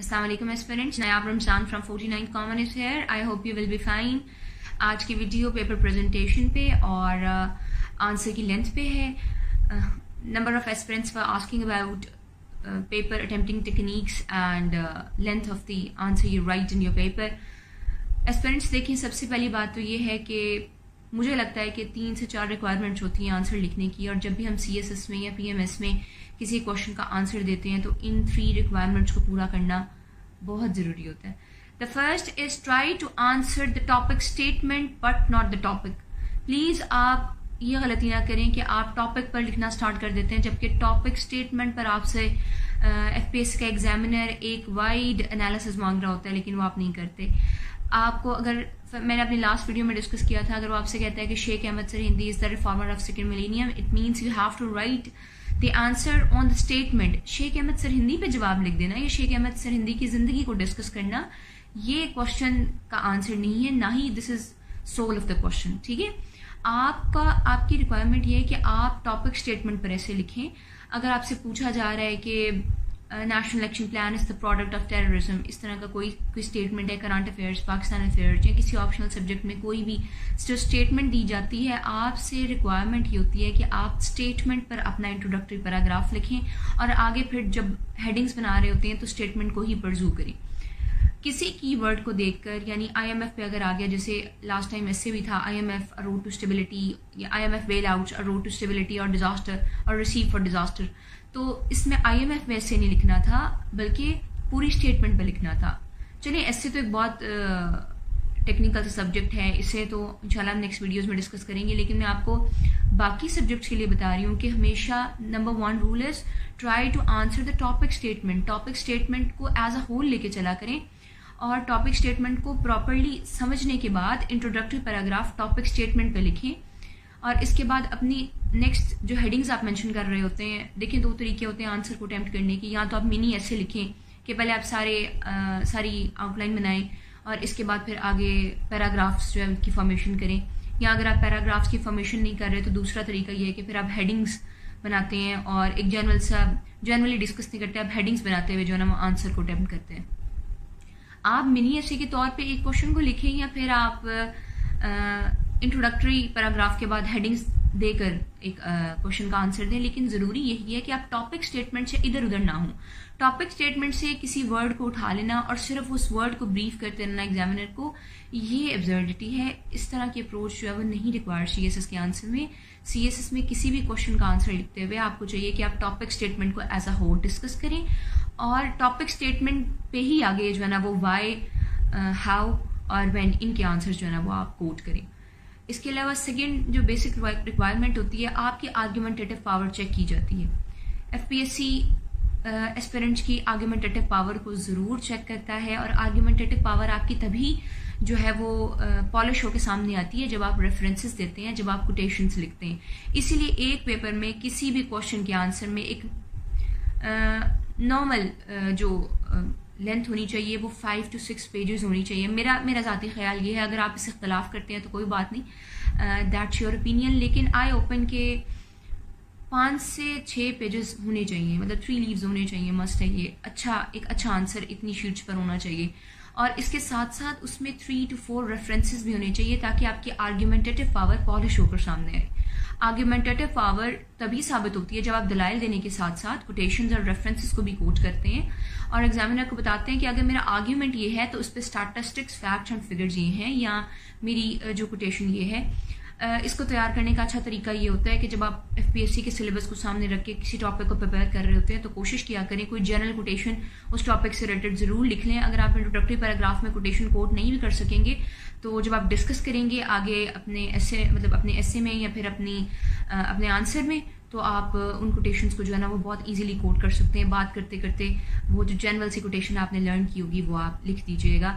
अस्सलाम वालेकुम aspirants, नयाब Ramzan from 49 common is here. I hope you will be fine. आज की वीडियो पेपर प्रेजेंटेशन पे और आंसर की लेंथ पे है। Number of aspirants were asking about paper attempting techniques and length of the answer you right in your paper. Aspirants देखिए, सबसे पहली बात तो ये है कि मुझे लगता है कि 3 से 4 रिक्वायरमेंट्स होती हैं आंसर लिखने की, और जब भी हम CSS में या PMS में किसी क्वेश्चन का आंसर देते हैं तो इन 3 रिक्वायरमेंट्स को पूरा करना बहुत ज़रूरी होता है। The first is try to answer the topic statement but not the topic. Please आप ये गलती ना करें कि आप टॉपिक पर लिखना स्टार्ट कर देते हैं, जबकि टॉपिक स्टेटमेंट पर आपसे FPS का एग्जामिनर एक वाइड एनालिसिस मांग रहा होता है, लेकिन वो आप नहीं करते। आपको अगर मैंने अपनी लास्ट वीडियो में डिस्कस किया था, अगर वो आपसे कहता है कि Sheikh Ahmad Sirhindi is the reformer of second millennium, it means you have to write the answer on the statement. Sheikh Ahmad Sirhindi पे जवाब लिख देना या शेख अहमद सर हिंदी की जिंदगी को डिस्कस करना, ये क्वेश्चन का आंसर नहीं है, ना ही this is soul of the question. ठीक है, आपकी रिक्वायरमेंट ये है कि आप टॉपिक स्टेटमेंट पर ऐसे लिखें। अगर आपसे पूछा जा रहा है कि national election plan is the product of terrorism, इस तरह का कोई स्टेटमेंट है, करंट अफेयर्स, पाकिस्तान अफेयर्स या किसी ऑप्शनल सब्जेक्ट में कोई भी जो स्टेटमेंट दी जाती है, आपसे रिक्वायरमेंट ये होती है कि आप स्टेटमेंट पर अपना इंट्रोडक्टरी पैराग्राफ लिखें और आगे फिर जब हेडिंग्स बना रहे होते हैं तो स्टेटमेंट को ही परजू करें। किसी कीवर्ड को देखकर, यानी IMF पे अगर आ गया, जैसे लास्ट टाइम ऐसे भी था, IMF a road to stability या IMF bailout a road to stability और डिजास्टर और रिसीव फॉर डिजास्टर, तो इसमें IMF में ऐसे नहीं लिखना था बल्कि पूरी स्टेटमेंट पे लिखना था। चलिए, ऐसे तो एक बहुत टेक्निकल सब्जेक्ट है, इसे तो इंशाल्लाह हम नेक्स्ट वीडियोस में डिस्कस करेंगे, लेकिन मैं आपको बाकी सब्जेक्ट्स के लिए बता रही हूँ कि हमेशा number 1 rule is try to answer the topic statement. Topic statement को एज अ होल लेके चला करें और टॉपिक स्टेटमेंट को प्रॉपरली समझने के बाद इंट्रोडक्टरी पैराग्राफ टॉपिक स्टेटमेंट पे लिखें, और इसके बाद अपनी नेक्स्ट जो हेडिंग्स आप मेंशन कर रहे होते हैं, देखिए 2 तरीके होते हैं आंसर को अटेम्प्ट करने की। या तो आप मिनी ऐसे लिखें कि पहले आप सारी आउटलाइन बनाएं और इसके बाद फिर आगे पैराग्राफ्स जो है उनकी फॉर्मेशन करें, या अगर आप पैराग्राफ्स की फॉर्मेशन नहीं कर रहे तो दूसरा तरीका ये है कि फिर आप हेडिंग्स बनाते हैं और एक जनरली डिस्कस नहीं करते, आप हेडिंग्स बनाते हुए जो है ना आंसर को अटेम्प्ट करते हैं। आप मिनी ऐसे के तौर पे एक क्वेश्चन को लिखें या फिर आप इंट्रोडक्टरी पैराग्राफ के बाद हेडिंग्स देकर एक क्वेश्चन का आंसर दें, लेकिन ज़रूरी यही है कि आप टॉपिक स्टेटमेंट से इधर उधर ना हो। टॉपिक स्टेटमेंट से किसी वर्ड को उठा लेना और सिर्फ उस वर्ड को ब्रीफ करते रहना एग्जामिनर को, ये एब्सर्डिटी है। इस तरह की अप्रोच जो है वो नहीं रिक्वायर्ड CSS के आंसर में। CSS में किसी भी क्वेश्चन का आंसर लिखते हुए आपको चाहिए कि आप टॉपिक स्टेटमेंट को एज अ होल डिस्कस करें और टॉपिक स्टेटमेंट पे ही आगे जो है ना वो वाई, हाउ और व्हेन, इनके आंसर जो है ना वो आप कोट करें। इसके अलावा सेकंड जो बेसिक रिक्वायरमेंट होती है, आपकी आर्ग्यूमेंटेटिव पावर चेक की जाती है। FPSC एस्पिरेंट्स की आर्ग्यूमेंटेटिव पावर को ज़रूर चेक करता है, और आर्ग्यूमेंटेटिव पावर आपकी तभी जो है वो पॉलिश होकर सामने आती है जब आप रेफरेंसेस देते हैं, जब आप कोटेशंस लिखते हैं। इसीलिए एक पेपर में किसी भी क्वेश्चन के आंसर में एक नॉर्मल जो लेंथ होनी चाहिए वो 5 to 6 पेजेस होनी चाहिए। मेरा ज़ाती ख्याल ये है, अगर आप इससे इख्तलाफ करते हैं तो कोई बात नहीं, दैट्स योर ओपिनियन, लेकिन आई ओपन के 5 से 6 पेजेस होने चाहिए, मतलब 3 लीव्स होने चाहिए, मस्ट है ये। एक अच्छा आंसर इतनी शीट्स पर होना चाहिए, और इसके साथ साथ उसमें 3 to 4 रेफरेंसेस भी होने चाहिए ताकि आपकी आर्ग्यूमेंटेटिव पावर पॉलिश होकर सामने आए। आर्ग्यूमेंटेटिव पावर तभी साबित होती है जब आप दलाइल देने के साथ साथ कोटेशंस और रेफरेंसेस को भी कोट करते हैं और एग्जामिनर को बताते हैं कि अगर मेरा आर्ग्यूमेंट ये है तो उस पर स्टैटिस्टिक्स, फैक्ट्स एंड फिगर्स ये हैं, या मेरी जो कोटेशन ये है। इसको तैयार करने का अच्छा तरीका ये होता है कि जब आप FPSC के सिलेबस को सामने रख के किसी टॉपिक को प्रिपेयर कर रहे होते हैं तो कोशिश किया करें कोई जनरल कोटेशन उस टॉपिक से रिलेटेड ज़रूर लिख लें। अगर आप इंट्रोडक्टरी पैराग्राफ में कोटेशन कोट नहीं भी कर सकेंगे तो जब आप डिस्कस करेंगे आगे अपने ऐसे में या फिर अपने आंसर में, तो आप उन कोटेशंस को जो है ना वो बहुत इजीली कोट कर सकते हैं। बात करते करते वो जो जनरल सी कोटेशन आपने लर्न की होगी वो आप लिख दीजिएगा,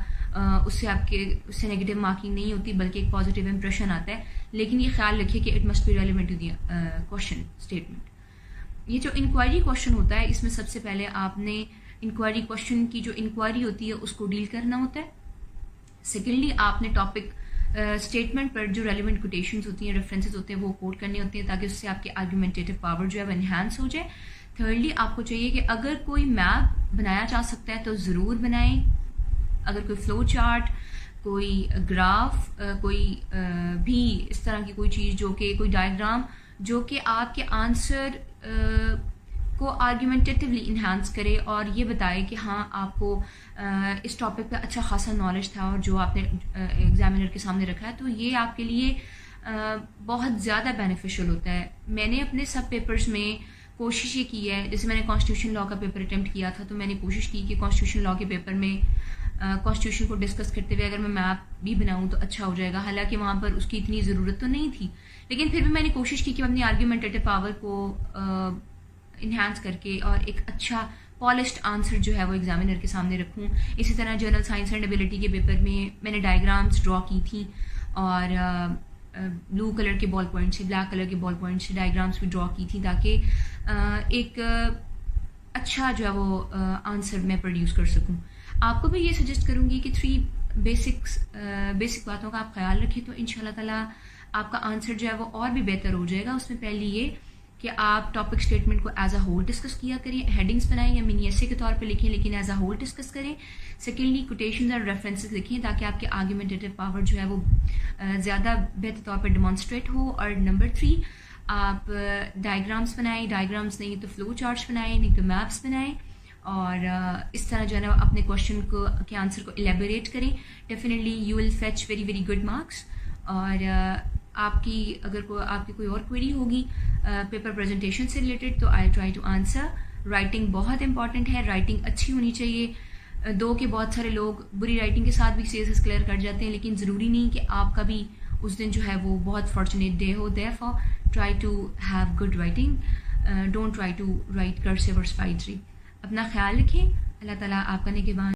उससे नेगेटिव मार्किंग नहीं होती बल्कि एक पॉजिटिव इंप्रेशन आता है। लेकिन ये ख्याल रखिए कि it must be relevant to the question statement. ये जो इंक्वायरी क्वेश्चन होता है, इसमें सबसे पहले आपने इंक्वायरी क्वेश्चन की जो इंक्वायरी होती है उसको डील करना होता है। सेकेंडली आपने टॉपिक स्टेटमेंट पर जो रेलिवेंट कोटेशंस होती हैं, रेफरेंसेस होते हैं, वो कोट करने होते हैं ताकि उससे आपकी आर्ग्यूमेंटेटिव पावर जो है वो एनहांस हो जाए। تھرڈلی آپ کو چاہیے کہ اگر کوئی میپ بنایا جا سکتا ہے تو ضرور بنائیں. اگر کوئی فلو چارٹ، کوئی گراف، کوئی بھی اس طرح کی کوئی چیز جو کہ کوئی ڈائیگرام جو کہ آپ کے آنسر کو آرگیومنٹیٹیولی انہانس کرے اور یہ بتائے کہ ہاں آپ کو اس ٹاپک پہ اچھا خاصا نالج تھا اور جو آپ نے ایگزامینر کے سامنے رکھا ہے، تو یہ آپ کے لیے بہت زیادہ بینیفیشل ہوتا ہے. میں نے اپنے سب پیپرز میں کوشش یہ کی ہے، جیسے میں نے کانسٹیٹیوشن لاء کا پیپر اٹیمپٹ کیا تھا تو میں نے کوشش کی کہ کانسٹیٹیوشن لاء کے پیپر میں کانسٹیٹیوشن کو ڈسکس کرتے ہوئے اگر میں میپ بھی بناؤں تو اچھا ہو جائے گا. حالانکہ وہاں پر اس کی اتنی ضرورت تو نہیں تھی، لیکن پھر بھی میں نے کوشش کی کہ میں اپنی آرگیومنٹیٹیو پاور کو انہانس کر کے اور ایک اچھا پالشڈ آنسر جو ہے وہ ایگزامینر کے سامنے رکھوں. اسی طرح جنرل سائنس اینڈ ایبیلٹی کے پیپر میں نے ڈائیگرامس ڈرا کی تھیں اور بلو کلر کے بال پوائنٹ سے، بلیک کلر کے بال پوائنٹ سے ڈائیگرامس بھی ڈرا کی تھی تاکہ ایک اچھا جو ہے وہ آنسر میں پروڈیوس کر سکوں. آپ کو بھی یہ سجیسٹ کروں گی کہ 3 بیسک باتوں کا آپ خیال رکھیں تو ان شاء اللہ تعالیٰ آپ کا آنسر جو ہے وہ اور بھی بہتر ہو جائے گا. اس میں پہلی یہ کہ آپ ٹاپک اسٹیٹمنٹ کو ایز اے ہول ڈسکس کیا کریں، ہیڈنگس بنائیں یا منی ایسے کے طور پہ لکھیں لیکن ایز اے ہول ڈسکس کریں. سیکنڈلی کوٹیشنز اور ریفرنسز لکھیں تاکہ آپ کے آرگیومنٹیٹیو پاور جو ہے وہ زیادہ بہتر طور پہ ڈیمانسٹریٹ ہو. اور نمبر 3 آپ ڈائیگرامس بنائیں، ڈائیگرامس نہیں تو فلو چارٹس بنائیں، نہیں تو میپس بنائیں اور اس طرح جو ہے نا اپنے کوشچن کو کے آنسر کو الیبوریٹ کریں. Definitely you will fetch very very good marks. اور آپ کی اگر آپ کی کوئی اور کوئری ہوگی پیپر پریزنٹیشن سے ریلیٹڈ تو I try to answer. Writing بہت امپورٹنٹ ہے، رائٹنگ اچھی ہونی چاہیے. کہ بہت سارے لوگ بری رائٹنگ کے ساتھ بھی سیزز کلیئر کر جاتے ہیں، لیکن ضروری نہیں کہ آپ کا بھی اس دن جو ہے وہ بہت فارچونیٹ ڈے ہو. Therefore try to have good writing, don't try to write cursive اور اسپائڈری. اپنا خیال رکھیں. اللہ تعالیٰ آپ کا نگہبان.